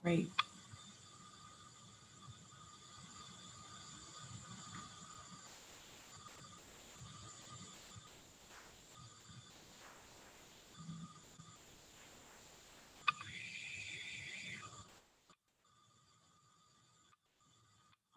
Great.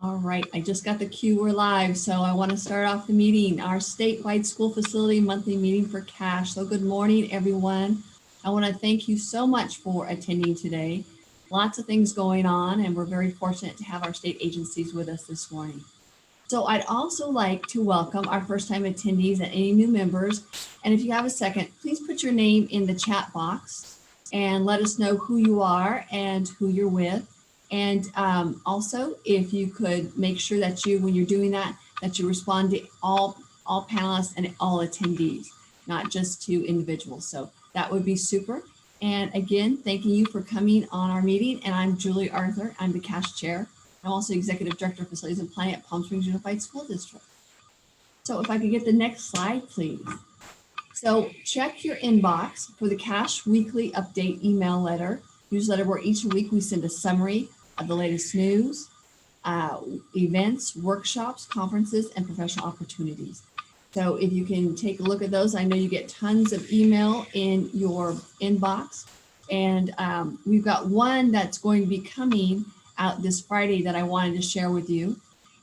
All right, I just got the cue, we're live. So I want to start off the meeting, our statewide school facility monthly meeting for cash. So good morning, everyone. I want to thank you so much for attending today. Lots of things going on, and we're very fortunate to have our state agencies with us this morning. So I'd also like to welcome our first-time attendees and any new members. And if you have a second, please put your name in the chat box and let us know who you are and who you're with. And also, if you could make sure that you, when you're doing that, that you respond to all panelists and all attendees, not just to individuals. So that would be super. And again, thanking you for coming on our meeting. And I'm Julie Arthur. I'm the CASH chair. I'm also Executive Director of Facilities and Planning at Palm Springs Unified School District. So if I could get the next slide, please. So check your inbox for the CASH Weekly Update email newsletter, where each week we send a summary of the latest news, events, workshops, conferences, and professional opportunities. So if you can take a look at those, I know you get tons of email in your inbox. And we've got one that's going to be coming out this Friday that I wanted to share with you.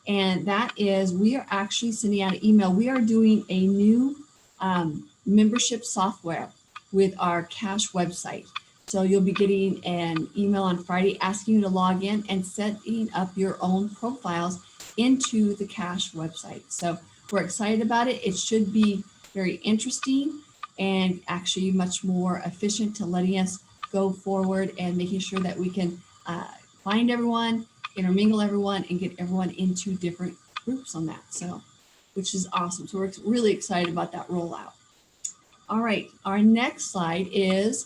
And that is, we are actually sending out an email. We are doing a new membership software with our CASH website. So you'll be getting an email on Friday asking you to log in and setting up your own profiles into the CASH website. So we're excited about it. It should be very interesting and actually much more efficient to letting us go forward and making sure that we can find everyone, intermingle everyone, and get everyone into different groups on that. So, which is awesome. So we're really excited about that rollout. All right, our next slide is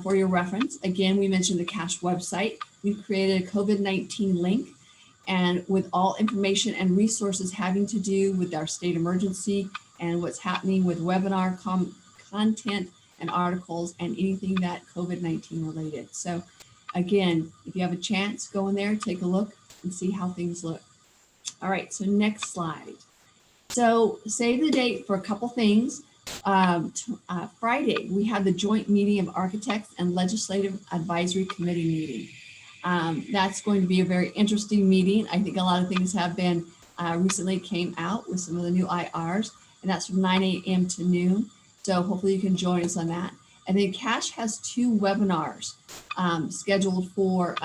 for your reference. Again, we mentioned the CASH website. We've created a COVID-19 link, and with all information and resources having to do with our state emergency and what's happening with webinar content and articles and anything that COVID-19 related. So again, if you have a chance, go in there, take a look and see how things look. All right, so next slide. So save the date for a couple things. Friday, we have the joint meeting of architects and legislative advisory committee meeting. That's going to be a very interesting meeting. I think a lot of things have been recently came out with some of the new IRs, and that's from 9 a.m. to noon. So hopefully you can join us on that. And then CASH has 2 webinars scheduled for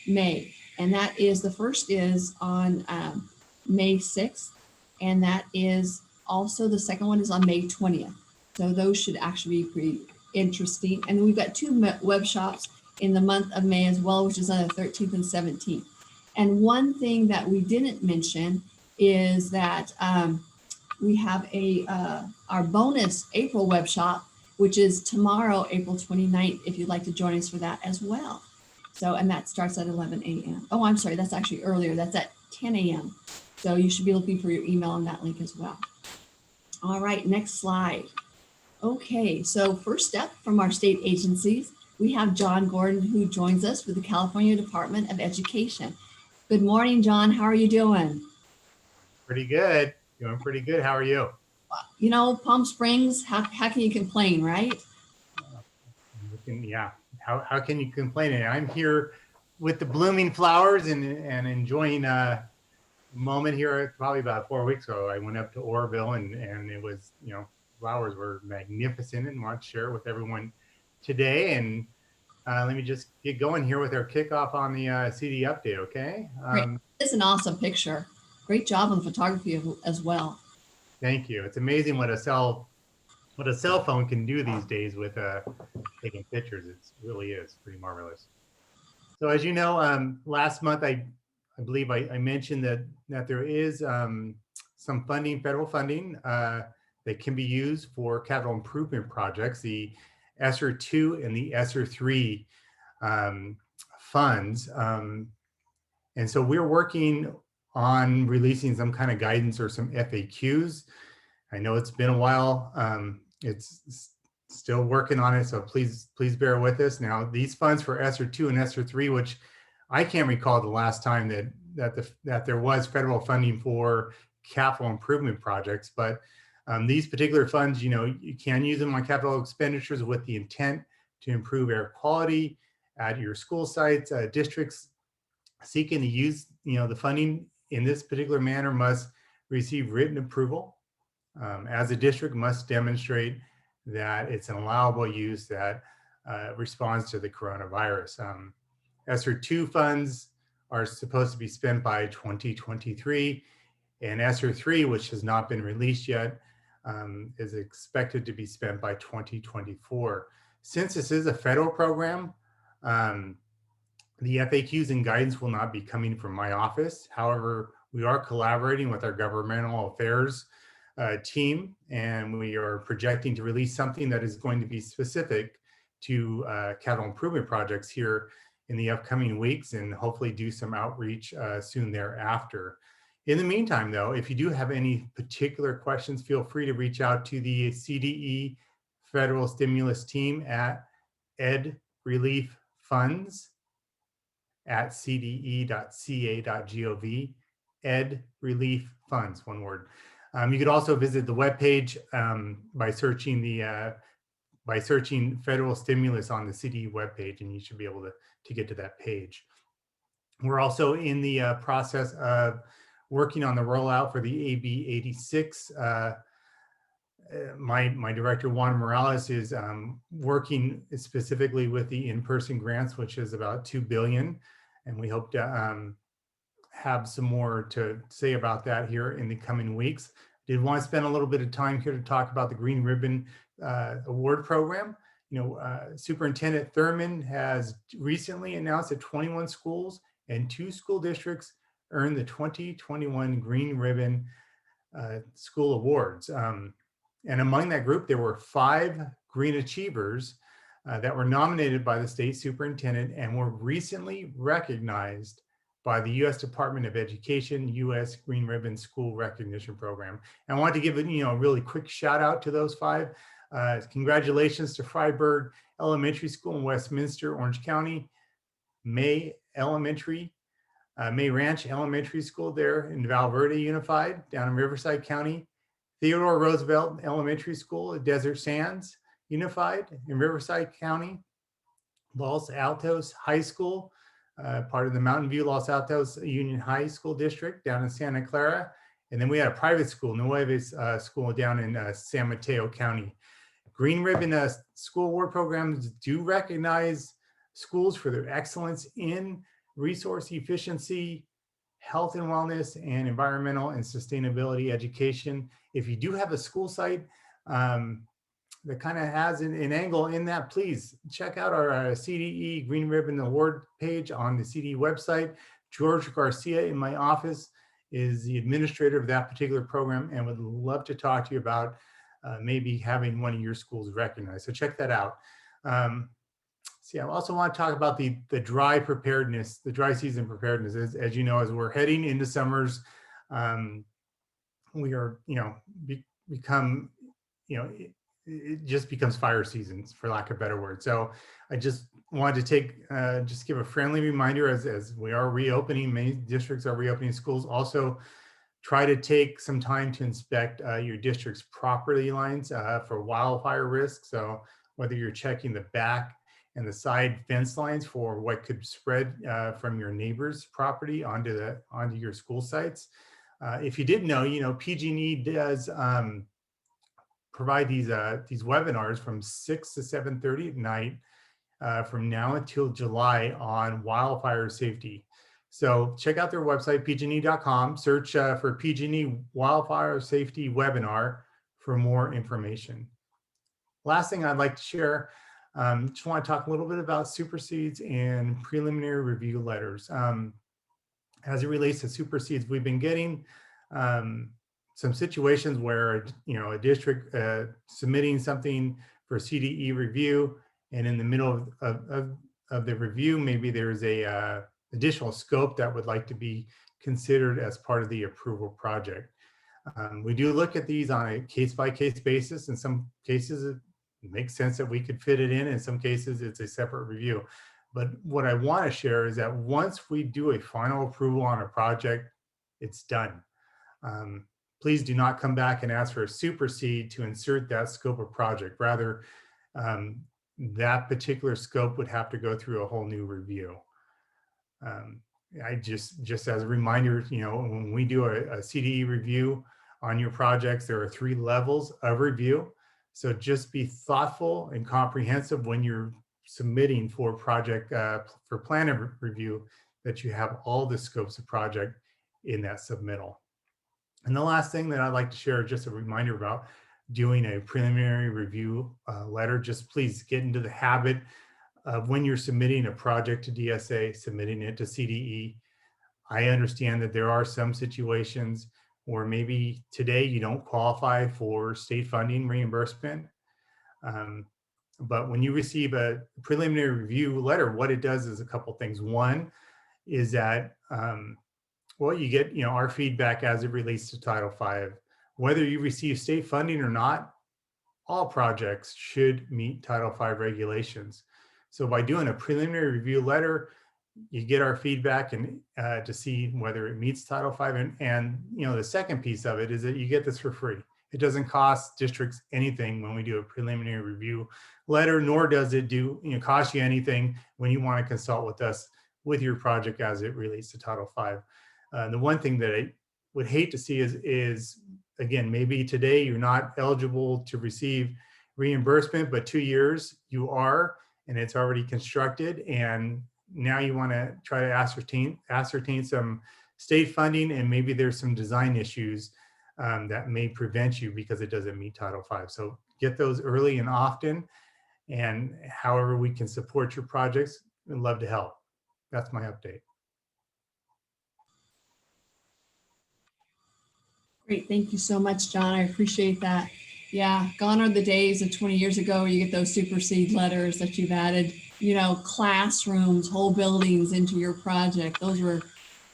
May. And that is, the first is on May 6th. And that is also, the second one is on May 20th. So those should actually be pretty interesting. And then we've got 2 web shops in the month of May as well, which is on the 13th and 17th. And one thing that we didn't mention is that we have our bonus April web shop, which is tomorrow, April 29th, if you'd like to join us for that as well. So, and that starts at 11 a.m. Oh, I'm sorry, that's actually earlier. That's at 10 a.m. So you should be looking for your email on that link as well. All right, next slide. Okay, so first step from our state agencies, we have John Gordon, who joins us with the California Department of Education. Good morning, John. How are you doing? Pretty good. Doing pretty good. How are you? You know, Palm Springs, how can you complain, right? Yeah, how can you complain? I'm here with the blooming flowers and enjoying a moment here. Probably about 4 weeks ago, I went up to Oroville and it was, you know, flowers were magnificent, and want to share it with everyone today. And let me just get going here with our kickoff on the CD update, okay? It's an awesome picture. Great job on the photography as well. Thank you. It's amazing what a cell phone can do these days with taking pictures. It really is pretty marvelous. So as you know, last month I believe I mentioned that there is some funding, federal funding, that can be used for capital improvement projects, the ESSER 2 and the ESSER 3 funds. And so we're working on releasing some kind of guidance or some FAQs. I know it's been a while. It's Still working on it, so please bear with us. Now, these funds for ESSER 2 and ESSER 3, which I can't recall the last time that there was federal funding for capital improvement projects, but these particular funds, you can use them on capital expenditures with the intent to improve air quality at your school sites. Districts seeking to use, the funding in this particular manner must receive written approval. As a district must demonstrate that it's an allowable use that responds to the coronavirus. ESSER 2 funds are supposed to be spent by 2023, and ESSER 3, which has not been released yet, is expected to be spent by 2024. Since this is a federal program, the FAQs and guidance will not be coming from my office. However, we are collaborating with our governmental affairs team, and we are projecting to release something that is going to be specific to capital improvement projects here in the upcoming weeks, and hopefully do some outreach soon thereafter. In the meantime, though, if you do have any particular questions, feel free to reach out to the CDE Federal Stimulus Team at edrelieffunds@cde.ca.gov, Ed Relief Funds, one word. You could also visit the webpage by searching federal stimulus on the CDE webpage, and you should be able to get to that page. We're also in the process of working on the rollout for the AB 86. My director, Juan Morales, is working specifically with the in-person grants, which is about $2 billion. And we hope to have some more to say about that here in the coming weeks. Did want to spend a little bit of time here to talk about the Green Ribbon Award Program. Superintendent Thurman has recently announced that 21 schools and 2 school districts earned the 2021 Green Ribbon School Awards. And among that group, there were 5 Green Achievers that were nominated by the state superintendent and were recently recognized by the U.S. Department of Education, U.S. Green Ribbon School Recognition Program. And I want to give a really quick shout out to those 5. Congratulations to Freiburg Elementary School in Westminster, Orange County, May Ranch Elementary School there in Valverde Unified down in Riverside County, Theodore Roosevelt Elementary School at Desert Sands Unified in Riverside County, Los Altos High School, part of the Mountain View Los Altos Union High School District down in Santa Clara. And then we had a private school, Nueves School down in San Mateo County. Green Ribbon School Award programs do recognize schools for their excellence in resource efficiency, health and wellness, and environmental and sustainability education. If you do have a school site that kind of has an angle in that, please check out our CDE Green Ribbon Award page on the CDE website. George Garcia in my office is the administrator of that particular program and would love to talk to you about maybe having one of your schools recognized. So check that out. I also want to talk about the dry preparedness, the dry season preparedness. As you know, as we're heading into summers, we are, it just becomes fire seasons, for lack of a better word. So I just wanted to just give a friendly reminder as we are reopening, many districts are reopening schools. Also, try to take some time to inspect your district's property lines for wildfire risk. So whether you're checking the back and the side fence lines for what could spread from your neighbor's property onto your school sites. If you didn't know, PG&E does provide these webinars from 6 to 7:30 at night from now until July on wildfire safety. So check out their website, pgne.com, search for PG&E Wildfire Safety Webinar for more information. Last thing I'd like to share, just want to talk a little bit about supersedes and preliminary review letters. As it relates to supersedes, we've been getting some situations where, a district submitting something for CDE review, and in the middle of the review, maybe there's a additional scope that would like to be considered as part of the approval project. We do look at these on a case-by-case basis. In some cases, it makes sense that we could fit it in. In some cases, it's a separate review. But what I want to share is that once we do a final approval on a project, it's done. Please do not come back and ask for a supersede to insert that scope of project. Rather, that particular scope would have to go through a whole new review. I just as a reminder, when we do a CDE review on your projects, there are 3 levels of review. So just be thoughtful and comprehensive when you're submitting for project for plan review, that you have all the scopes of project in that submittal. And the last thing that I'd like to share, just a reminder about doing a preliminary review letter. Just please get into the habit of, when you're submitting a project to DSA, submitting it to CDE. I understand that there are some situations where maybe today you don't qualify for state funding reimbursement. But when you receive a preliminary review letter, what it does is a couple things. One is that, well, you get, our feedback as it relates to Title V. Whether you receive state funding or not, all projects should meet Title V regulations. So by doing a preliminary review letter, you get our feedback and to see whether it meets Title V. And the second piece of it is that you get this for free. It doesn't cost districts anything when we do a preliminary review letter, nor does it cost you anything when you want to consult with us with your project as it relates to Title V. The one thing that I would hate to see is again, maybe today you're not eligible to receive reimbursement, but 2 years you are, and it's already constructed, and now you want to try to ascertain some state funding, and maybe there's some design issues that may prevent you because it doesn't meet Title V. So get those early and often, and however we can support your projects, we'd love to help. That's my update. Great, thank you so much, John. I appreciate that. Yeah, gone are the days of 20 years ago where you get those supersede letters that you've added, classrooms, whole buildings into your project. Those were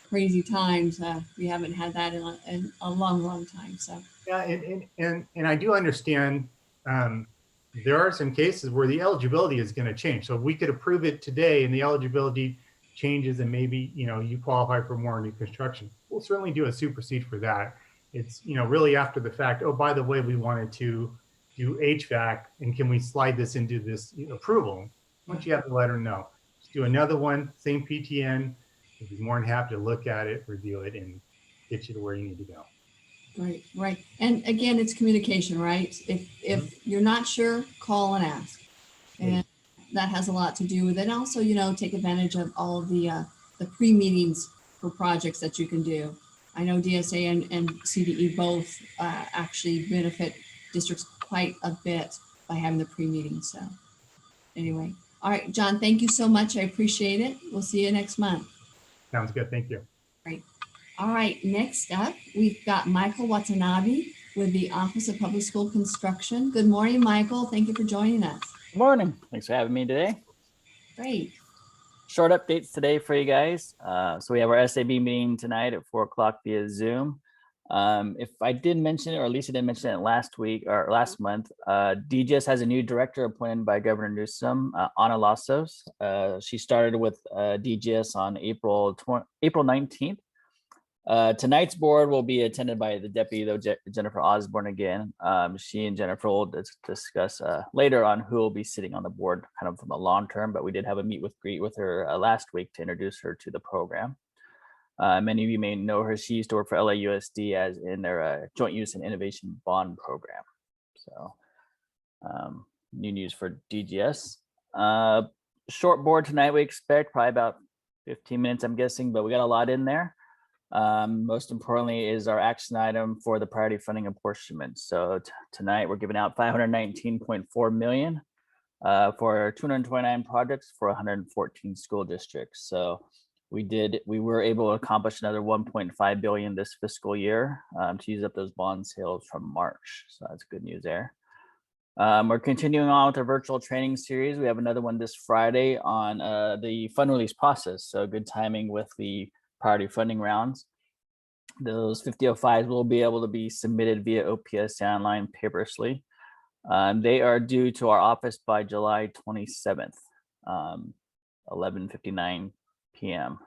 crazy times. We haven't had that in a long, long time. So yeah, and I do understand there are some cases where the eligibility is going to change. So we could approve it today and the eligibility changes, and maybe you qualify for more new construction. We'll certainly do a supersede for that. It's really after the fact. Oh, by the way, we wanted to do HVAC, and can we slide this into this approval? Once you have the letter, no. Just do another one, same PTN. We'd be more than happy to look at it, review it, and get you to where you need to go. Right. And again, it's communication, right? If you're not sure, call and ask. And that has a lot to do with it. And also, take advantage of all of the pre-meetings for projects that you can do. I know DSA and CDE both actually benefit districts quite a bit by having the pre-meeting. So anyway, all right, John, thank you so much. I appreciate it. We'll see you next month. Sounds good. Thank you. Great. All right, next up, we've got Michael Watanabe with the Office of Public School Construction. Good morning, Michael. Thank you for joining us. Good morning. Thanks for having me today. Great. Short updates today for you guys. So we have our SAB meeting tonight at 4 o'clock via Zoom. If I did mention it, or at least I didn't mention it last week or last month, DGS has a new director appointed by Governor Newsom, Ana Lasos. She started with DGS on April 19th. Tonight's board will be attended by the deputy, though, Jennifer Osborne again. She and Jennifer will discuss later on who will be sitting on the board kind of from the long term, but we did have a meet with greet with her last week to introduce her to the program. Many of you may know her. She used to work for LAUSD as in their Joint Use and Innovation Bond program. So new news for DGS. Short board tonight, we expect probably about 15 minutes, I'm guessing, but we got a lot in there. Most importantly is our action item for the priority funding apportionment. So tonight we're giving out $519.4 million for 229 projects for 114 school districts. So we were able to accomplish another 1.5 billion this fiscal year to use up those bond sales from March. So that's good news there. We're continuing on with our virtual training series. We have another one this Friday on the fund release process. So good timing with the priority funding rounds. Those 5005s will be able to be submitted via OPS online paperlessly. They are due to our office by July 27th, 11:59 p.m.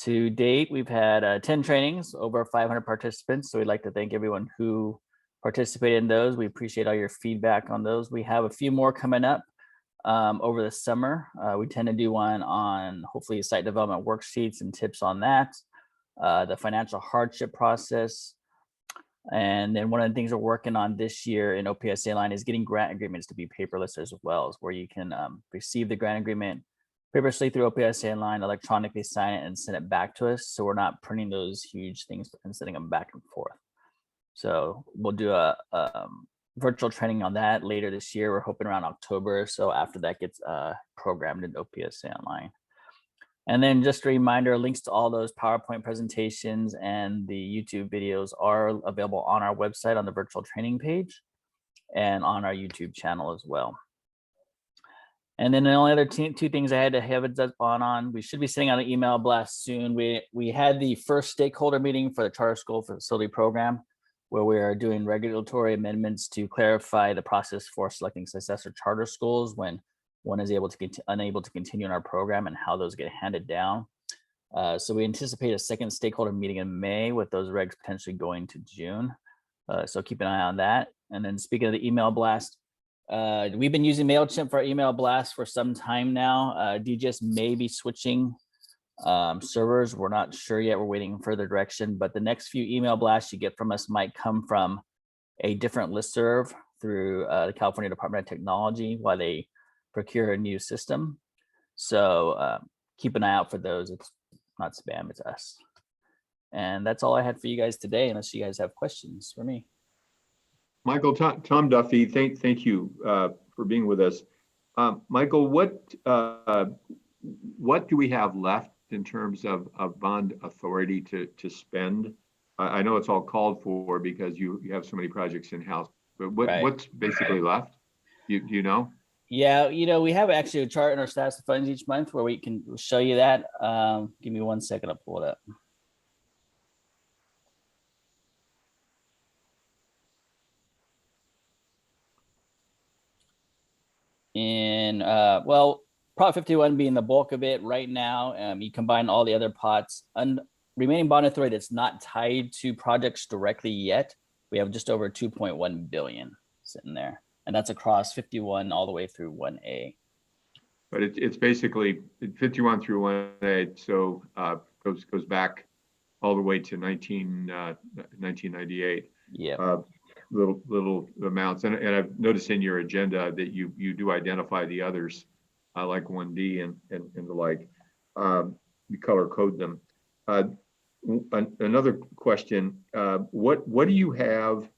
To date, we've had 10 trainings, over 500 participants. So we'd like to thank everyone who participated in those. We appreciate all your feedback on those. We have a few more coming up over the summer. We tend to do one on hopefully site development worksheets and tips on that, the financial hardship process. And then one of the things we're working on this year in OPSA line is getting grant agreements to be paperless as well, where you can receive the grant agreement paperlessly through OPSA line, electronically sign it and send it back to us. So we're not printing those huge things and sending them back and forth. So we'll do a virtual training on that later this year. We're hoping around October. So after that gets programmed in OPSA online. And then just a reminder, links to all those PowerPoint presentations and the YouTube videos are available on our website on the virtual training page and on our YouTube channel as well. And then the only other two things I had to have it on, we should be sending out an email blast soon. We had the first stakeholder meeting for the charter school facility program, where we are doing regulatory amendments to clarify the process for selecting successor charter schools when one is unable to continue in our program and how those get handed down. So we anticipate a second stakeholder meeting in May with those regs potentially going to June. So keep an eye on that. And then speaking of the email blast, we've been using MailChimp for our email blast for some time now. DGS may be switching servers. We're not sure yet. We're waiting further direction, but the next few email blasts you get from us might come from a different listserv through the California Department of Technology while they procure a new system. So keep an eye out for those. It's not spam, it's us. And that's all I had for you guys today, unless you guys have questions for me. Michael, Tom Duffy, thank you for being with us. Michael, what do we have left in terms of bond authority to spend? I know it's all called for because you have so many projects in-house, but what's basically left? Do you know? Yeah, we have actually a chart in our status of funds each month where we can show you that. Give me 1 second, I'll pull it up. In well, Prop 51 being the bulk of it right now. You combine all the other pots and remaining bond authority that's not tied to projects directly yet. We have just over 2.1 billion sitting there, and that's across 51 all the way through 1A. But it's basically 51 through 1A, so goes back all the way to 1998. Yeah. Little amounts, and I've noticed in your agenda that you do identify the others, like 1D and the like. You color code them. Another question: what do you have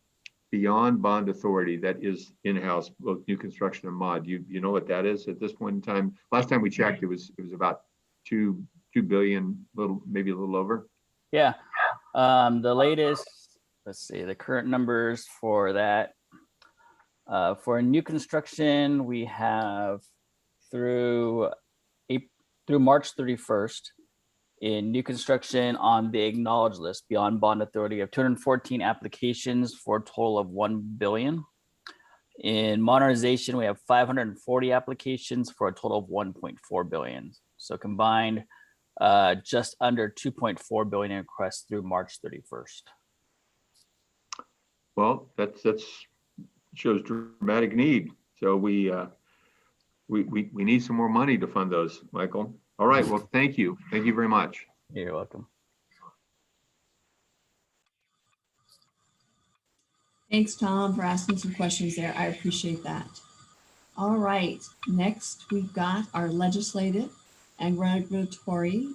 beyond bond authority that is in-house, both new construction and mod? You know what that is at this point in time? Last time we checked, it was about 2 billion, maybe a little over. Yeah. The latest. Let's see the current numbers for that. For new construction, we have through March 31st in new construction on the acknowledged list beyond bond authority of 214 applications for a total of 1 billion. In modernization, we have 540 applications for a total of 1.4 billion. So combined, just under 2.4 billion in requests through March 31st. Well, that's shows dramatic need. So we need some more money to fund those, Michael. All right. Well, thank you very much. You're welcome. Thanks, Tom, for asking some questions there. I appreciate that. All right. Next, we've got our legislative and regulatory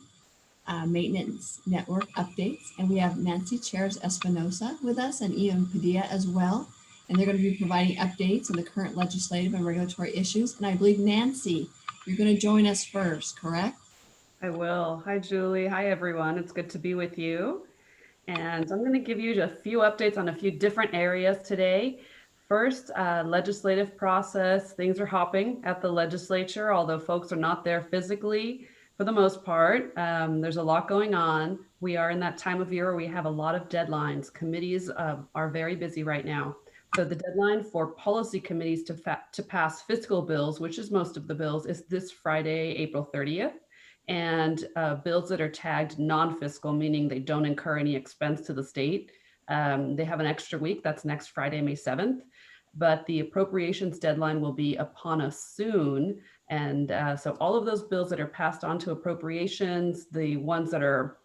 maintenance network updates, and we have Nancy Chairs Espinosa with us and Ian Padilla as well, and they're going to be providing updates on the current legislative and regulatory issues. And I believe, Nancy, you're going to join us first, correct? I will. Hi, Julie. Hi, everyone. It's good to be with you. And I'm going to give you a few updates on a few different areas today. First, legislative process. Things are hopping at the legislature, although folks are not there physically for the most part. There's a lot going on. We are in that time of year where we have a lot of deadlines. Committees are very busy right now. So the deadline for policy committees to pass fiscal bills, which is most of the bills, is this Friday, April 30th. And bills that are tagged non-fiscal, meaning they don't incur any expense to the state, they have an extra week. That's next Friday, May 7th. But the appropriations deadline will be upon us soon. And so all of those bills that are passed on to appropriations, the ones that are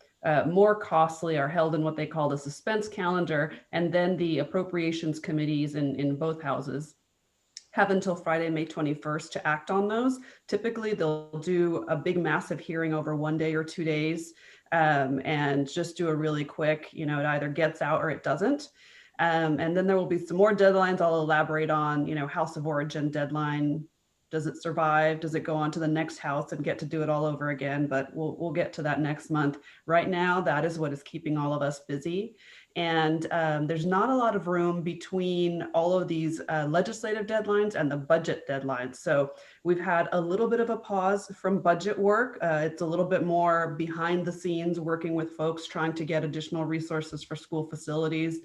more costly are held in what they call the suspense calendar. And then the appropriations committees in both houses have until Friday, May 21st to act on those. Typically, they'll do a big, massive hearing over 1 day or 2 days and just do a really quick, it either gets out or it doesn't. And then there will be some more deadlines I'll elaborate on, House of Origin deadline. Does it survive? Does it go on to the next house and get to do it all over again? But we'll get to that next month. Right now, that is what is keeping all of us busy. And there's not a lot of room between all of these legislative deadlines and the budget deadlines. So we've had a little bit of a pause from budget work. It's a little bit more behind the scenes, working with folks trying to get additional resources for school facilities.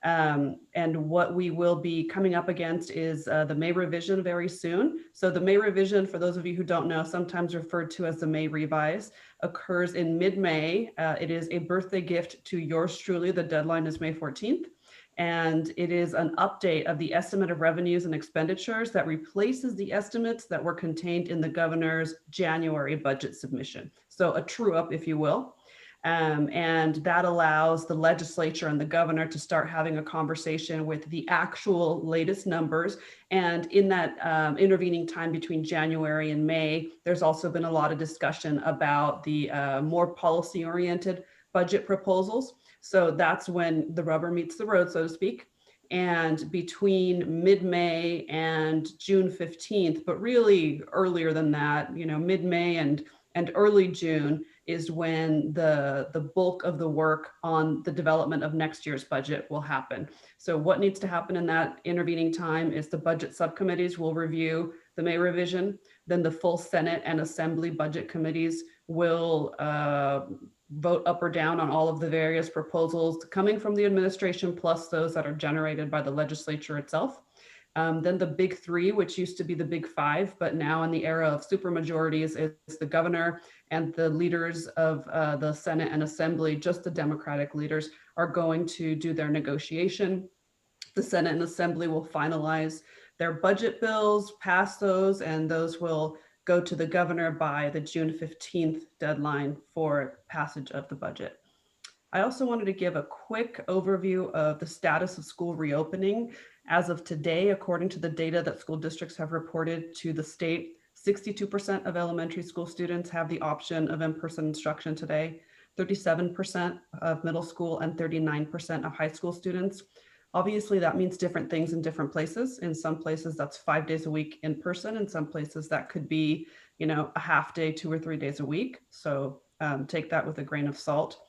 And what we will be coming up against is the May revision very soon. So the May revision, for those of you who don't know, sometimes referred to as the May revise, occurs in mid-May. It is a birthday gift to yours truly. The deadline is May 14th. And it is an update of the estimate of revenues and expenditures that replaces the estimates that were contained in the governor's January budget submission. So a true up, if you will. And that allows the legislature and the governor to start having a conversation with the actual latest numbers. And in that intervening time between January and May, there's also been a lot of discussion about the more policy-oriented budget proposals. So that's when the rubber meets the road, so to speak. And between mid-May and June 15th, but really earlier than that, mid-May and early June, is when the bulk of the work on the development of next year's budget will happen. So what needs to happen in that intervening time is the budget subcommittees will review the May revision, then the full Senate and Assembly budget committees will vote up or down on all of the various proposals coming from the administration, plus those that are generated by the legislature itself. Then the big three, which used to be the big five, but now in the era of supermajorities, is the governor and the leaders of the Senate and Assembly, just the Democratic leaders, are going to do their negotiation. The Senate and Assembly will finalize their budget bills, pass those, and those will go to the governor by the June 15th deadline for passage of the budget. I also wanted to give a quick overview of the status of school reopening. As of today, according to the data that school districts have reported to the state, 62% of elementary school students have the option of in-person instruction today, 37% of middle school, and 39% of high school students. Obviously, that means different things in different places. In some places, that's 5 days a week in person. In some places, that could be, a half day, 2 or 3 days a week. So take that with a grain of salt.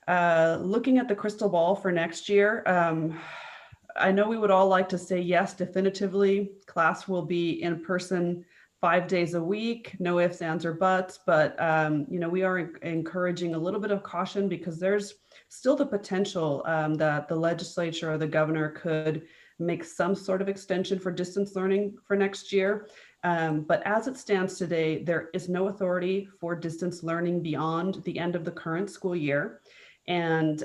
Looking at the crystal ball for next year, I know we would all like to say yes, definitively, class will be in person 5 days a week, no ifs, ands, or buts, but we are encouraging a little bit of caution because there's still the potential that the legislature or the governor could make some sort of extension for distance learning for next year. But as it stands today, there is no authority for distance learning beyond the end of the current school year. And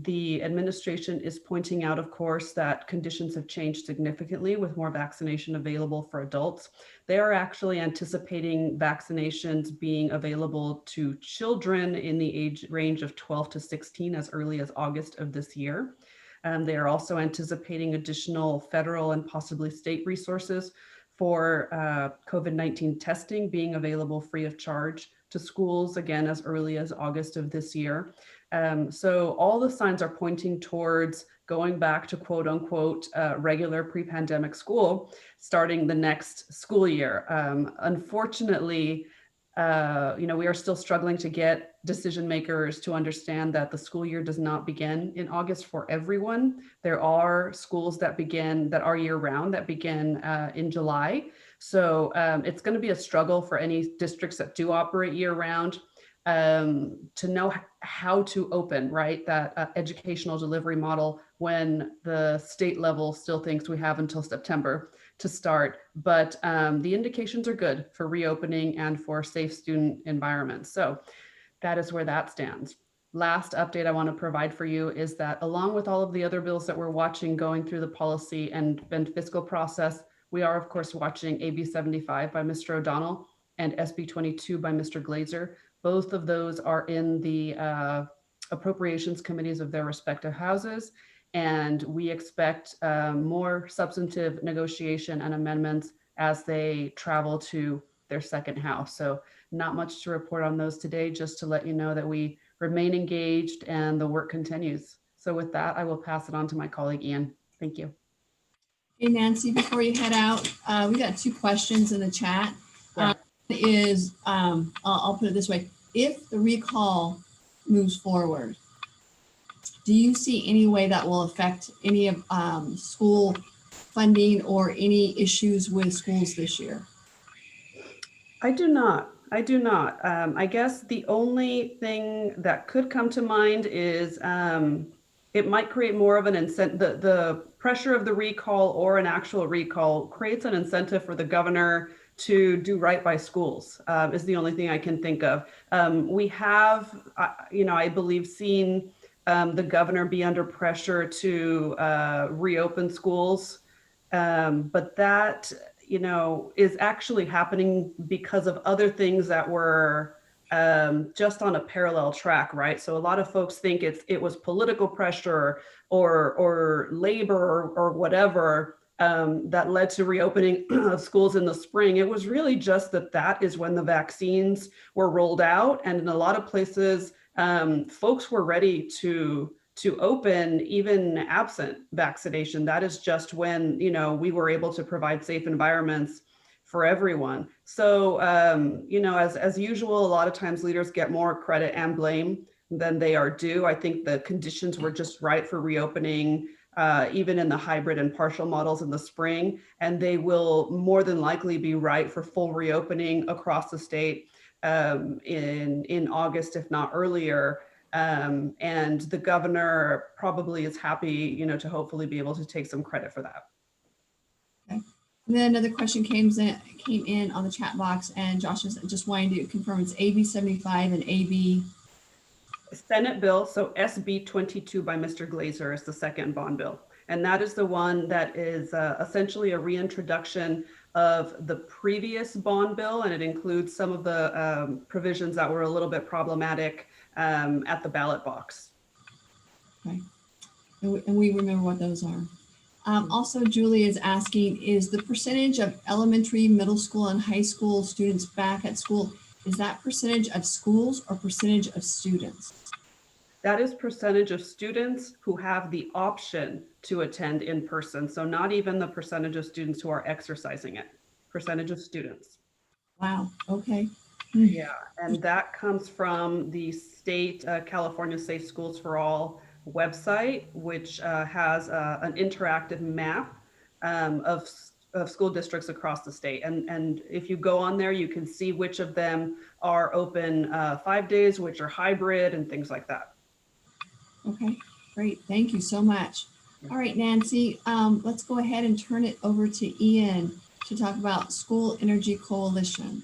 the administration is pointing out, of course, that conditions have changed significantly with more vaccination available for adults. They are actually anticipating vaccinations being available to children in the age range of 12 to 16 as early as August of this year. They are also anticipating additional federal and possibly state resources for COVID-19 testing being available free of charge to schools, again, as early as August of this year. So all the signs are pointing towards going back to quote unquote regular pre-pandemic school starting the next school year. Unfortunately, we are still struggling to get decision makers to understand that the school year does not begin in August for everyone. There are schools that are year round that begin in July. So it's going to be a struggle for any districts that do operate year round. to know how to open, right, that educational delivery model when the state level still thinks we have until September to start. But the indications are good for reopening and for safe student environments. So that is where that stands. Last update I want to provide for you is that along with all of the other bills that we're watching going through the policy and fiscal process, we are of course watching AB 75 by Mr. O'Donnell and SB 22 by Mr. Glazer. Both of those are in the appropriations committees of their respective houses. And we expect more substantive negotiation and amendments as they travel to their second house. So not much to report on those today, just to let you know that we remain engaged and the work continues. So with that, I will pass it on to my colleague, Ian. Thank you. Hey, Nancy, before you head out, we got 2 questions in the chat. Yeah. I'll put it this way. If the recall moves forward, do you see any way that will affect any of school funding or any issues with schools this year? I do not. I guess the only thing that could come to mind is it might create more of an incentive. The pressure of the recall or an actual recall creates an incentive for the governor to do right by schools, is the only thing I can think of. We have, I believe, seen the governor be under pressure to reopen schools, but that, is actually happening because of other things that were just on a parallel track, right? So a lot of folks think it was political pressure or labor or whatever that led to reopening of schools in the spring. It was really just that is when the vaccines were rolled out, and in a lot of places, folks were ready to open even absent vaccination. That is just when, we were able to provide safe environments for everyone. So, as usual, a lot of times leaders get more credit and blame than they are due. I think the conditions were just right for reopening, even in the hybrid and partial models in the spring, and they will more than likely be right for full reopening across the state in August, if not earlier. And the governor probably is happy, to hopefully be able to take some credit for that. Okay. And then another question came in on the chat box, and Josh is just wanting to confirm it's AB 75 and AB. Senate bill, so SB 22 by Mr. Glazer is the second bond bill. And that is the one that is essentially a reintroduction of the previous bond bill. And it includes some of the provisions that were a little bit problematic at the ballot box. Okay. And we remember what those are. Also, Julie is asking, is the percentage of elementary, middle school, and high school students back at school, is that percentage of schools or percentage of students? That is percentage of students who have the option to attend in person. So not even the percentage of students who are exercising it, percentage of students. Wow, okay. Yeah, and that comes from the state California Safe Schools for All website, which has an interactive map of school districts across the state. And if you go on there, you can see which of them are open 5 days, which are hybrid and things like that. Okay, great. Thank you so much. All right, Nancy, let's go ahead and turn it over to Ian to talk about School Energy Coalition.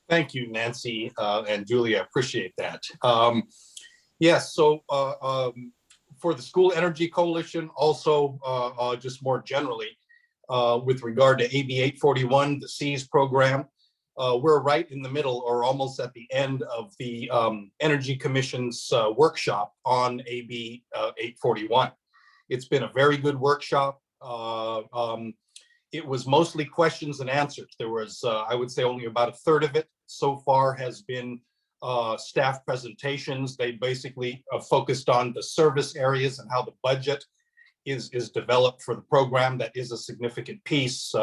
Thank you, Nancy and Julie. I appreciate that. Yes, so for the School Energy Coalition, also just more generally, with regard to AB 841, the SEES program, we're right in the middle or almost at the end of the Energy Commission's workshop on AB 841. It's been a very good workshop. It was mostly questions and answers. There was, I would say, only about a third of it so far has been staff presentations. They basically focused on the service areas and how the budget is developed for the program. That is a significant piece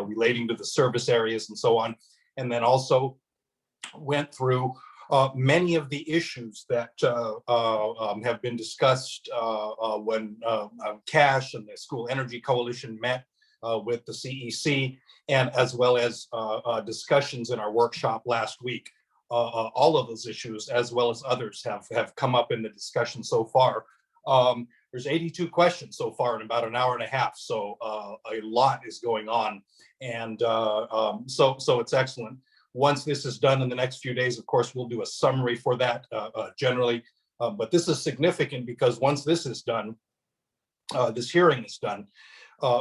relating to the service areas and so on. And then also went through many of the issues that have been discussed when CASH and the School Energy Coalition met with the CEC, and as well as discussions in our workshop last week. all of those issues, as well as others, have come up in the discussion so far. There's 82 questions so far in about an hour and a half, so a lot is going on, and so it's excellent. Once this is done in the next few days, of course, we'll do a summary for that generally, but this is significant because once this is done, this hearing is done,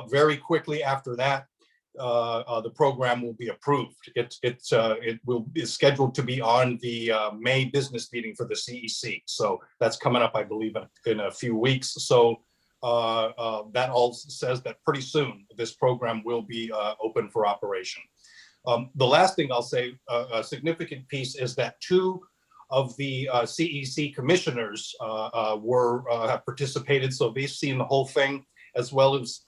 very quickly after that, the program will be approved. It will be scheduled to be on the May business meeting for the CEC. So that's coming up, I believe, in a few weeks. So that all says that pretty soon this program will be open for operation. The last thing I'll say, a significant piece, is that 2 of the CEC commissioners have participated, so they've seen the whole thing, as well as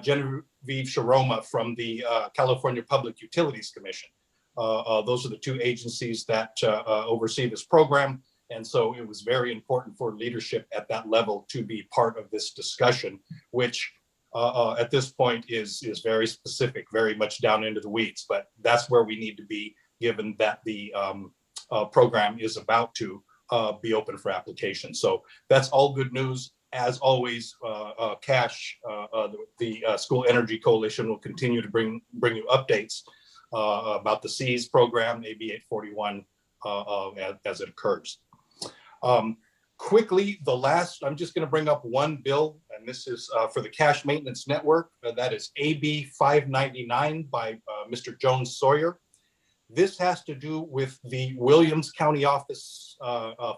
Genevieve Sharoma from the California Public Utilities Commission. Those are the 2 agencies that oversee this program. And so it was very important for leadership at that level to be part of this discussion, which at this point is very specific, very much down into the weeds. But that's where we need to be, given that the program is about to be open for application. So that's all good news. As always, Cash, the School Energy Coalition, will continue to bring you updates about the SEES program, AB 841, as it occurs. Quickly, I'm just going to bring up one bill, and this is for the Cash Maintenance Network. That is AB 599 by Mr. Jones Sawyer. This has to do with the Williams County Office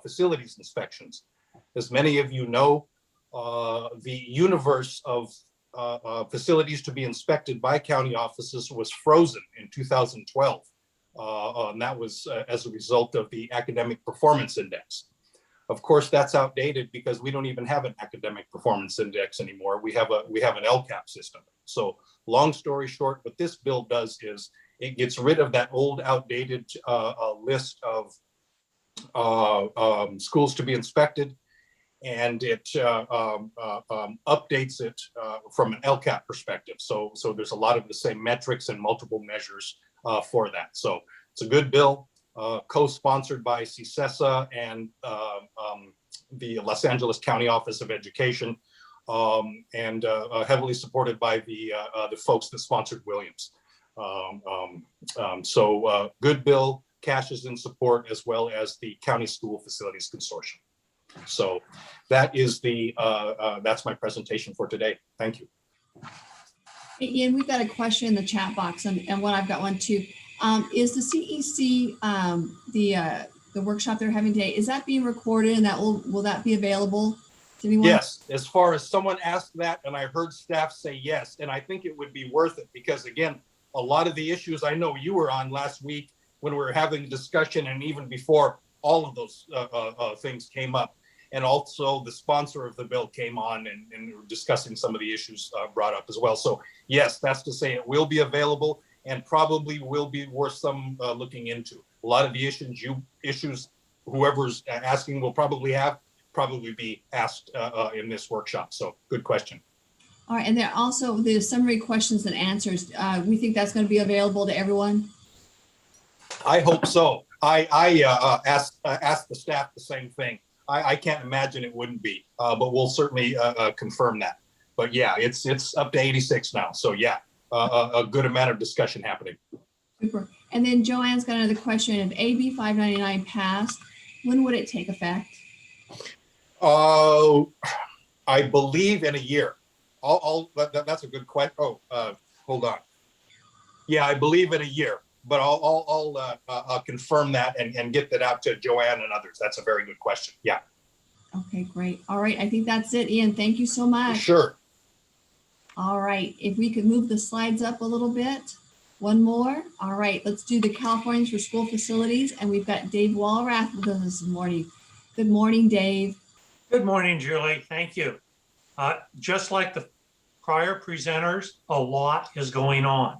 facilities inspections. As many of you know, the universe of facilities to be inspected by county offices was frozen in 2012. And that was as a result of the Academic Performance Index. Of course, that's outdated because we don't even have an Academic Performance Index anymore. We have an LCAP system. So long story short, what this bill does is it gets rid of that old outdated list of schools to be inspected, and it updates it from an LCAP perspective. So there's a lot of the same metrics and multiple measures for that. So it's a good bill, co-sponsored by CCESA and the Los Angeles County Office of Education, and heavily supported by the folks that sponsored Williams. So good bill. Cash is in support, as well as the County School Facilities Consortium. So that is that's my presentation for today. Thank you. Hey, Ian, we've got a question in the chat box, and I've got one too. Is the CEC, the workshop they're having today, is that being recorded, and will that be available to anyone? Yes, as far as someone asked that, and I heard staff say yes, and I think it would be worth it because, again, a lot of the issues I know you were on last week when we were having a discussion, and even before, all of those things came up. And also the sponsor of the bill came on and were discussing some of the issues brought up as well. So yes, that's to say it will be available and probably will be worth some looking into. A lot of the issues whoever's asking will probably be asked in this workshop. So good question. All right, and there also the summary questions and answers. We think that's going to be available to everyone. I hope so. I asked the staff the same thing. I can't imagine it wouldn't be, but we'll certainly confirm that. But yeah, it's up to 86 now. So yeah, a good amount of discussion happening. Super. And then Joanne's got another question. If AB 599 passed, when would it take effect? I believe in a year. That's a good question. Hold on. Yeah, I believe in a year. But I'll confirm that and get that out to Joanne and others. That's a very good question. Yeah. Okay, great. All right. I think that's it, Ian. Thank you so much. Sure. All right. If we could move the slides up a little bit. One more. All right. Let's do the Californians for School Facilities. And we've got Dave Walrath with us this morning. Good morning, Dave. Good morning, Julie. Thank you. Just like the prior presenters, a lot is going on.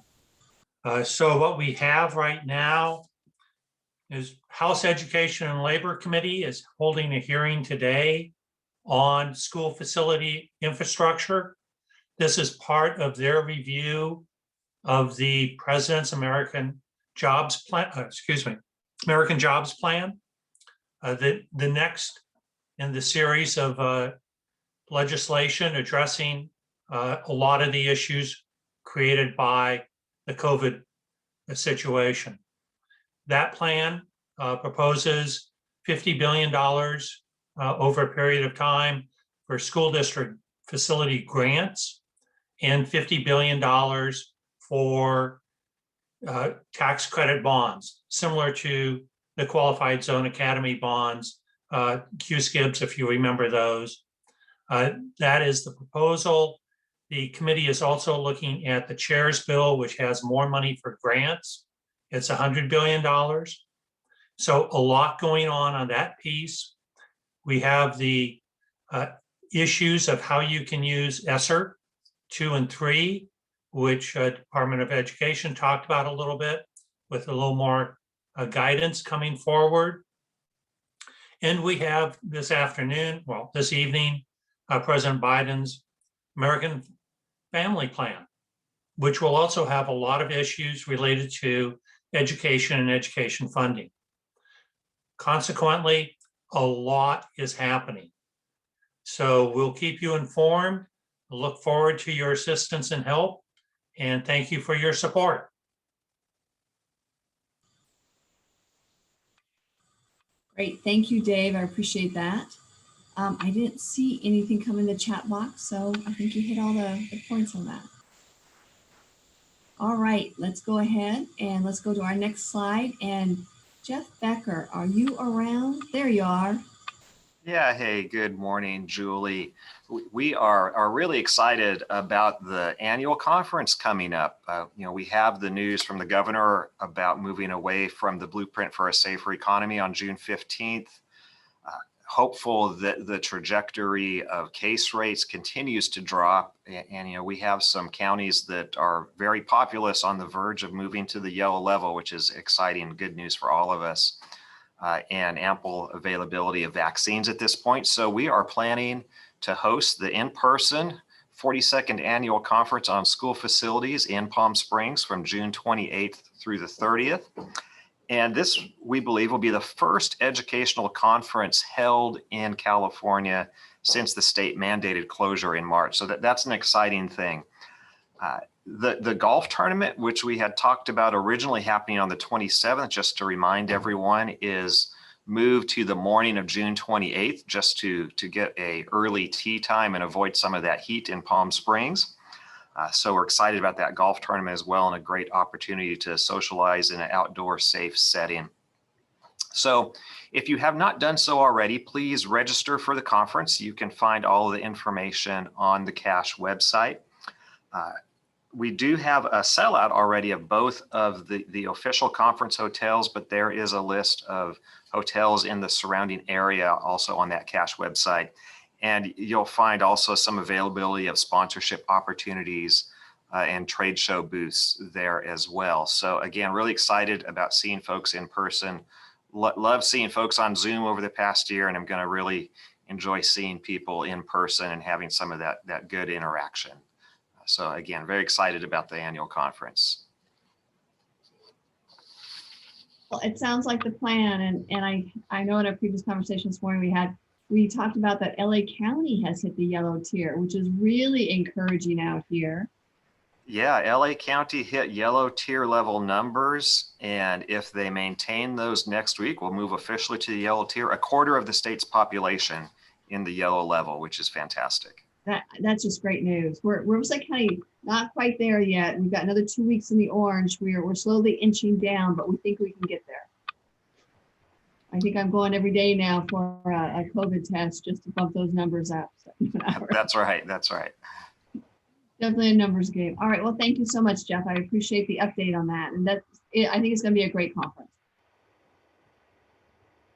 So what we have right now is House Education and Labor Committee is holding a hearing today on school facility infrastructure. This is part of their review of the President's American Jobs Plan, American Jobs Plan. The next in the series of legislation addressing a lot of the issues created by the COVID situation. That plan proposes $50 billion over a period of time for school district facility grants and $50 billion for tax credit bonds, similar to the Qualified Zone Academy bonds, Q-SCIBs, if you remember those. That is the proposal. The committee is also looking at the chair's bill, which has more money for grants. It's $100 billion. So a lot going on that piece. We have the issues of how you can use ESSER 2 and 3, which Department of Education talked about a little bit, with a little more guidance coming forward. And we have this afternoon, well, this evening, President Biden's American Family Plan, which will also have a lot of issues related to education and education funding. Consequently, a lot is happening. So we'll keep you informed. Look forward to your assistance and help, and thank you for your support. Great, thank you, Dave. I appreciate that. I didn't see anything come in the chat box, so I think you hit all the points on that. All right, let's go ahead and let's go to our next slide. And Jeff Becker, are you around? There you are. Yeah, hey, good morning, Julie. We are really excited about the annual conference coming up. We have the news from the governor about moving away from the Blueprint for a Safer Economy on June 15th. Hopeful that the trajectory of case rates continues to drop. And we have some counties that are very populous on the verge of moving to the yellow level, which is exciting, good news for all of us. And ample availability of vaccines at this point. So we are planning to host the in-person 42nd annual conference on school facilities in Palm Springs from June 28th through the 30th. And this, we believe, will be the first educational conference held in California since the state mandated closure in March. So that's an exciting thing. The golf tournament, which we had talked about originally happening on the 27th, just to remind everyone, is moved to the morning of June 28th, just to get a early tee time and avoid some of that heat in Palm Springs. So we're excited about that golf tournament as well, and a great opportunity to socialize in an outdoor safe setting. So if you have not done so already, please register for the conference. You can find all of the information on the CASH website. We do have a sellout already of both of the official conference hotels, but there is a list of hotels in the surrounding area also on that CASH website. And you'll find also some availability of sponsorship opportunities and trade show booths there as well. So again, really excited about seeing folks in person. Love seeing folks on Zoom over the past year, and I'm going to really enjoy seeing people in person and having some of that good interaction. So again, very excited about the annual conference. Well, it sounds like the plan, and I know in a previous conversation this morning we talked about that LA County has hit the yellow tier, which is really encouraging out here. Yeah, LA County hit yellow tier level numbers, and if they maintain those next week, we'll move officially to the yellow tier. A quarter of the state's population in the yellow level, which is fantastic. That's just great news. We're Riverside County, not quite there yet. We've got another 2 weeks in the orange. We're slowly inching down, but we think we can get there. I think I'm going every day now for a COVID test just to bump those numbers up. So, that's right. That's right. Definitely a numbers game. All right. Well, thank you so much, Jeff. I appreciate the update on that. And I think it's going to be a great conference.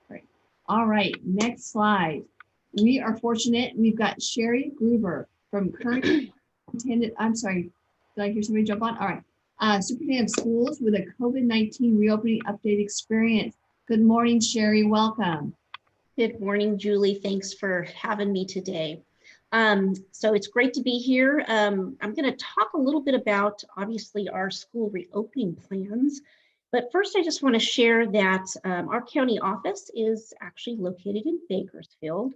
Great. All right. Next slide. We are fortunate. We've got Sherry Gruber from current superintendent. I'm sorry. Did I hear somebody jump on? All right. Superintendent of schools with a COVID-19 reopening update experience. Good morning, Sherry. Welcome. Good morning, Julie. Thanks for having me today. So it's great to be here. I'm going to talk a little bit about, obviously, our school reopening plans. But first, I just want to share that our county office is actually located in Bakersfield.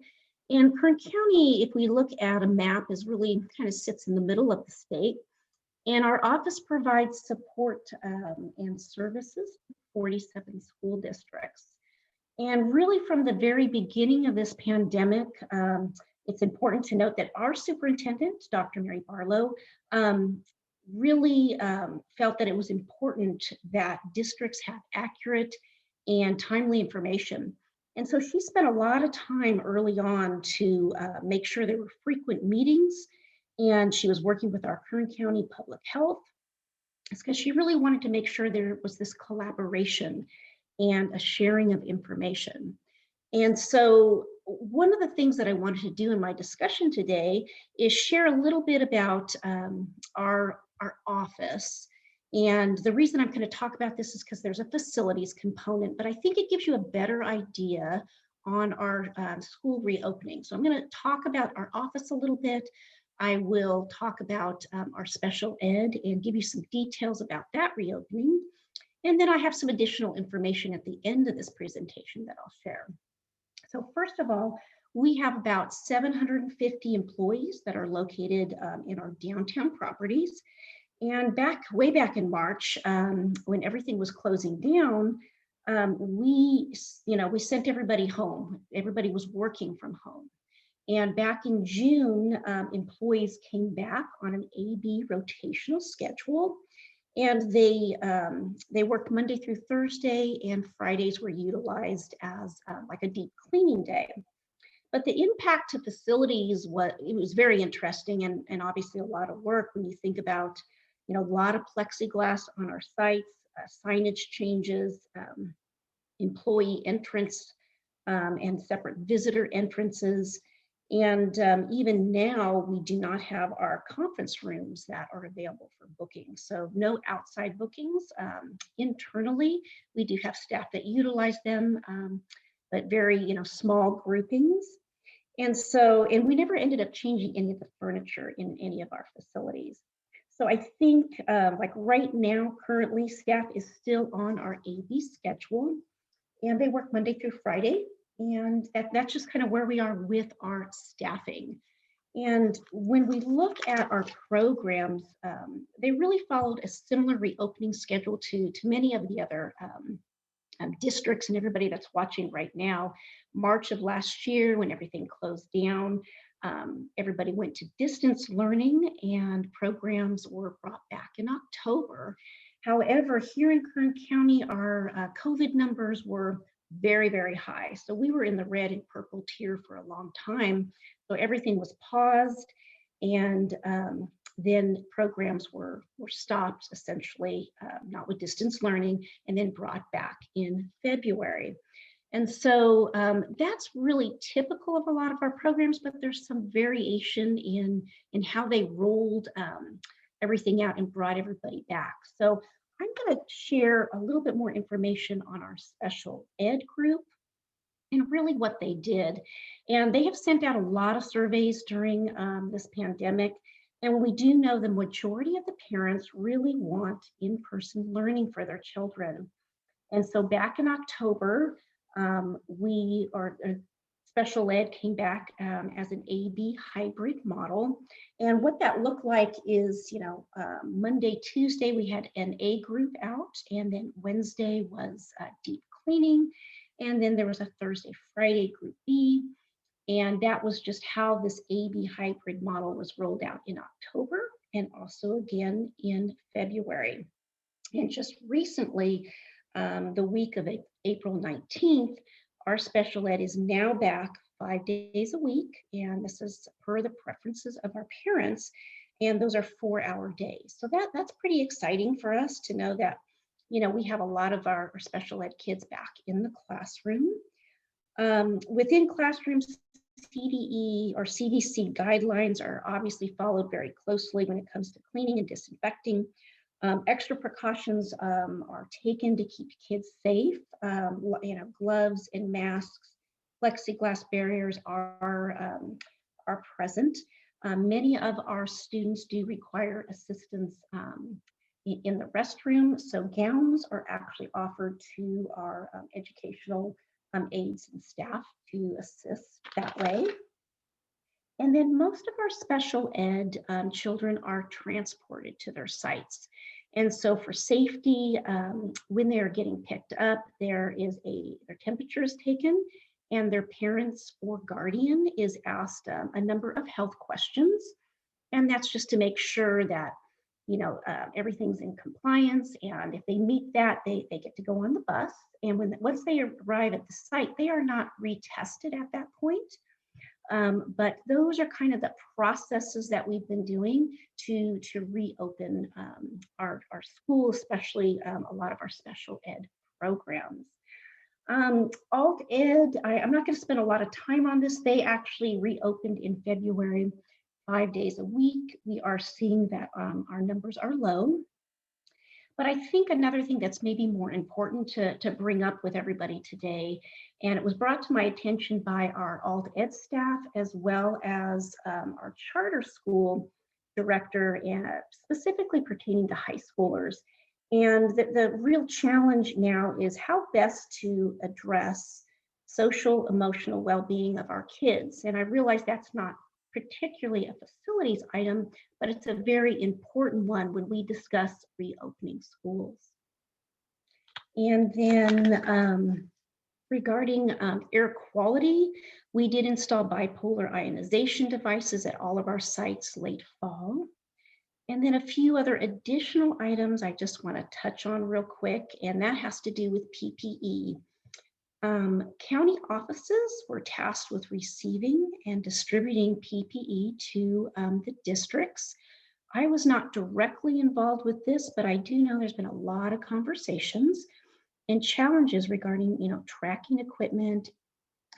And Kern County, if we look at a map, is really kind of sits in the middle of the state. And our office provides support and services to 47 school districts. And really from the very beginning of this pandemic, it's important to note that our superintendent, Dr. Mary Barlow, really felt that it was important that districts have accurate and timely information. And so she spent a lot of time early on to make sure there were frequent meetings, and she was working with our Kern County Public Health. It's because she really wanted to make sure there was this collaboration and a sharing of information. And so one of the things that I wanted to do in my discussion today is share a little bit about our office. And the reason I'm going to talk about this is because there's a facilities component, but I think it gives you a better idea on our school reopening. So I'm going to talk about our office a little bit. I will talk about our special ed and give you some details about that reopening. And then I have some additional information at the end of this presentation that I'll share. So first of all, we have about 750 employees that are located in our downtown properties. And way back in March, when everything was closing down, we sent everybody home. Everybody was working from home. And back in June, employees came back on an A/B rotational schedule. And they worked Monday through Thursday, and Fridays were utilized as like a deep cleaning day. But the impact to facilities was very interesting and obviously a lot of work when you think about, a lot of plexiglass on our sites, signage changes, employee entrance and separate visitor entrances. And even now, we do not have our conference rooms that are available for booking. So no outside bookings. Internally, we do have staff that utilize them, but very small groupings. And we never ended up changing any of the furniture in any of our facilities. So I think like right now, currently, staff is still on our A/B schedule, and they work Monday through Friday. And that's just kind of where we are with our staffing. And when we look at our programs, they really followed a similar reopening schedule to many of the other districts and everybody that's watching right now. March of last year, when everything closed down, everybody went to distance learning and programs were brought back in October. However, here in Kern County, our COVID numbers were very, very high. So we were in the red and purple tier for a long time. So everything was paused, and then programs were stopped essentially, not with distance learning, and then brought back in February. And so that's really typical of a lot of our programs, but there's some variation in how they rolled everything out and brought everybody back. So I'm going to share a little bit more information on our special ed group and really what they did. And they have sent out a lot of surveys during this pandemic. And we do know the majority of the parents really want in-person learning for their children. And so back in October, special ed came back as an A/B hybrid model. And what that looked like is, Monday, Tuesday, we had an A group out, and then Wednesday was deep cleaning. And then there was a Thursday, Friday group B. And that was just how this A/B hybrid model was rolled out in October and also again in February. And just recently, the week of April 19th, our special ed is now back 5 days a week, and this is per the preferences of our parents, and those are 4-hour days. So that's pretty exciting for us to know that, we have a lot of our special ed kids back in the classroom. Within classrooms, CDE or CDC guidelines are obviously followed very closely when it comes to cleaning and disinfecting. Extra precautions are taken to keep kids safe. Gloves and masks, plexiglass barriers are present. Many of our students do require assistance in the restroom. So gowns are actually offered to our educational aides and staff to assist that way. And then most of our special ed children are transported to their sites. And so for safety, when they are getting picked up, their temperature is taken and their parents or guardian is asked a number of health questions. And that's just to make sure that, everything's in compliance. And if they meet that, they get to go on the bus. And once they arrive at the site, they are not retested at that point. But those are kind of the processes that we've been doing to reopen our school, especially a lot of our special ed programs. Alt Ed, I'm not going to spend a lot of time on this. They actually reopened in February, 5 days a week. We are seeing that our numbers are low. But I think another thing that's maybe more important to bring up with everybody today, and it was brought to my attention by our Alt Ed staff as well as our charter school director, and specifically pertaining to high schoolers. And the real challenge now is how best to address social, emotional well-being of our kids. And I realize that's not particularly a facilities item, but it's a very important one when we discuss reopening schools. And then regarding air quality, we did install bipolar ionization devices at all of our sites late fall. And then a few other additional items I just want to touch on real quick, and that has to do with PPE. County offices were tasked with receiving and distributing PPE to the districts. I was not directly involved with this, but I do know there's been a lot of conversations and challenges regarding, tracking equipment,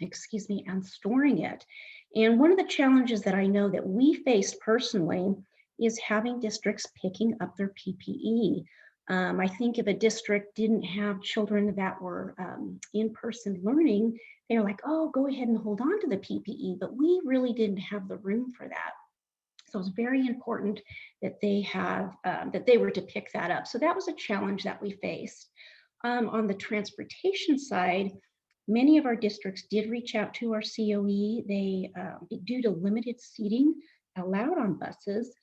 and storing it. And one of the challenges that I know that we faced personally is having districts picking up their PPE. I think if a district didn't have children that were in-person learning, they're like, oh, go ahead and hold on to the PPE, but we really didn't have the room for that. So it's very important that they were to pick that up. So that was a challenge that we faced. On the transportation side, many of our districts did reach out to our COE. They, due to limited seating allowed on buses,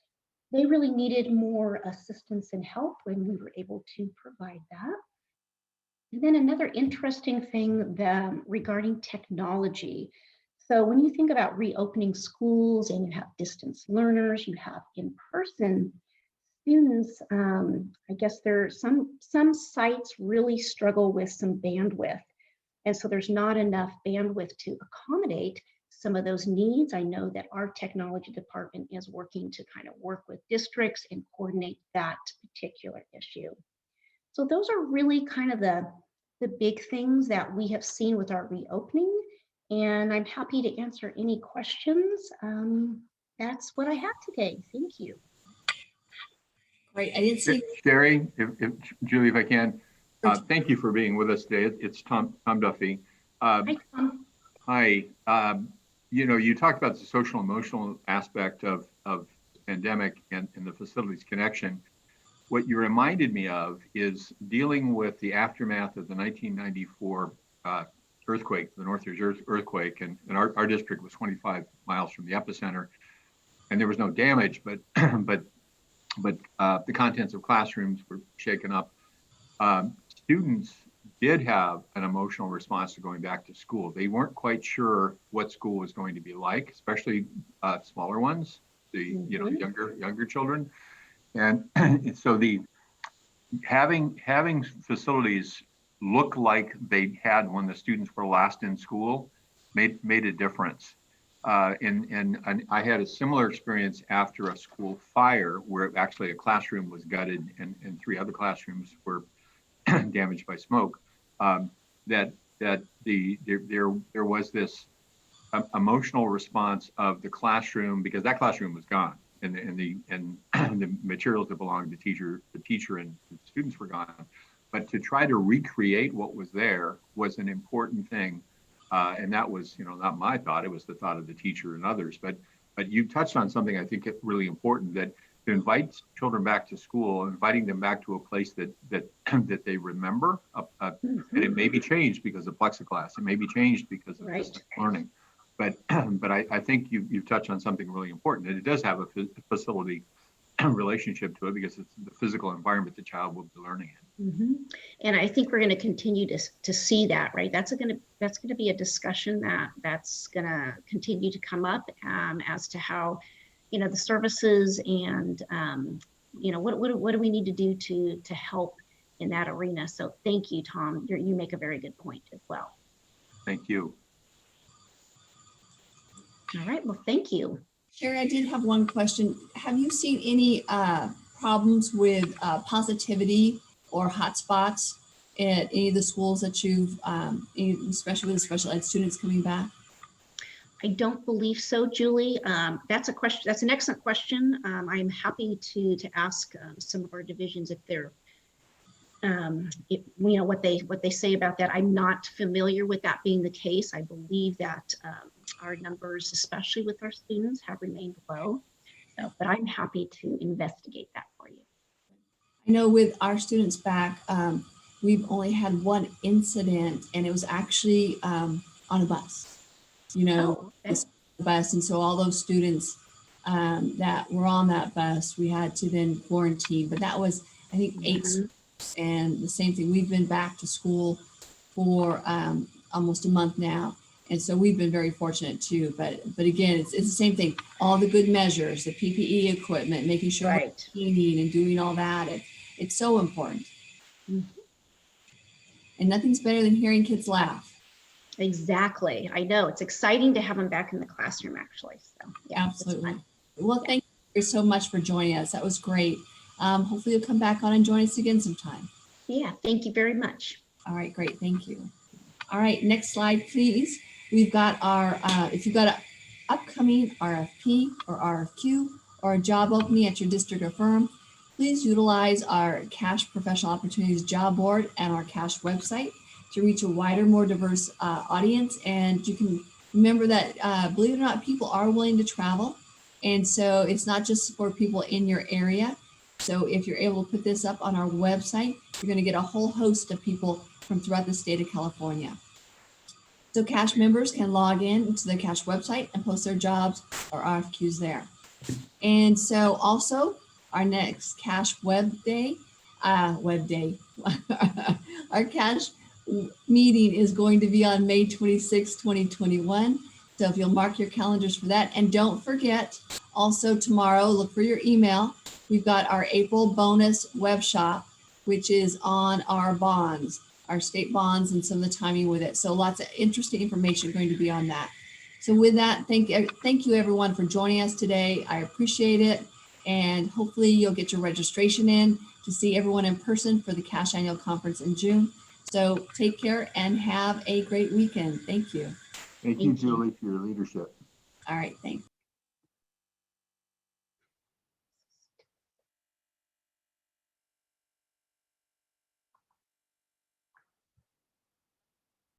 they really needed more assistance and help when we were able to provide that. And then another interesting thing regarding technology. So when you think about reopening schools and you have distance learners, you have in-person students, I guess there are some sites really struggle with some bandwidth. And so there's not enough bandwidth to accommodate some of those needs. I know that our technology department is working to kind of work with districts and coordinate that particular issue. So those are really kind of the big things that we have seen with our reopening. And I'm happy to answer any questions. That's what I have today. Thank you. Great. I didn't see. Sherry, if Julie, if I can, thank you for being with us today. It's Tom Duffy. Hi, Tom. Hi. You talked about the social emotional aspect of pandemic and the facilities connection. What you reminded me of is dealing with the aftermath of the 1994 earthquake, the Northridge earthquake, and our district was 25 miles from the epicenter, and there was no damage, but the contents of classrooms were shaken up. Students did have an emotional response to going back to school. They weren't quite sure what school was going to be like, especially smaller ones, the younger children, and so having facilities look like they had when the students were last in school made a difference. And I had a similar experience after a school fire where actually a classroom was gutted and 3 other classrooms were damaged by smoke. That there was this emotional response of the classroom, because that classroom was gone, and the materials that belonged to the teacher and the students were gone. But to try to recreate what was there was an important thing, and that was not my thought; it was the thought of the teacher and others. But you touched on something I think really important, that to invite children back to school, inviting them back to a place that that they remember. And it may be changed because of plexiglass. It may be changed because of distance learning. But I think you've touched on something really important, that it does have a facility relationship to it because it's the physical environment the child will be learning in. And I think we're going to continue to see that, right? That's going to be a discussion that's going to continue to come up as to how, the services and what do we need to do to help in that arena. So thank you, Tom. You make a very good point as well. Thank you. All right. Well, thank you. Sherry, I did have one question. Have you seen any problems with positivity or hotspots at any of the schools that you've, especially with the special ed students coming back? I don't believe so, Julie. That's a question. That's an excellent question. I'm happy to ask some of our divisions if they're, what they say about that. I'm not familiar with that being the case. I believe that our numbers, especially with our students, have remained low. So, but I'm happy to investigate that for you. I know with our students back, we've only had one incident, and it was actually on a bus. It's a bus, and so all those students that were on that bus, we had to then quarantine. But that was, I think, 8 schools, and the same thing. We've been back to school for almost a month now. And so we've been very fortunate too, but again, it's the same thing. All the good measures, the PPE equipment, making sure we're cleaning and doing all that. It's so important. And nothing's better than hearing kids laugh. Exactly. I know. It's exciting to have them back in the classroom, actually. So yeah, absolutely. Well, thank you so much for joining us. That was great. Hopefully you'll come back on and join us again sometime. Yeah, thank you very much. All right, great. Thank you. All right, next slide, please. We've got our, if you've got an upcoming RFP or RFQ or a job opening at your district or firm, please utilize our CASH Professional Opportunities job board and our CASH website to reach a wider, more diverse audience. And you can remember that, believe it or not, people are willing to travel. And so it's not just for people in your area. So if you're able to put this up on our website, you're going to get a whole host of people from throughout the state of California. So CASH members can log in to the CASH website and post their jobs or RFQs there. And so also our next CASH web day, our CASH meeting is going to be on May 26, 2021. So if you'll mark your calendars for that. And don't forget, also tomorrow, look for your email. We've got our April bonus web shop, which is on our bonds, our state bonds, and some of the timing with it. So lots of interesting information going to be on that. So with that, thank you everyone for joining us today. I appreciate it. And hopefully you'll get your registration in to see everyone in person for the CASH Annual Conference in June. So take care and have a great weekend. Thank you. Thank you, Julie, for your leadership. All right, thanks.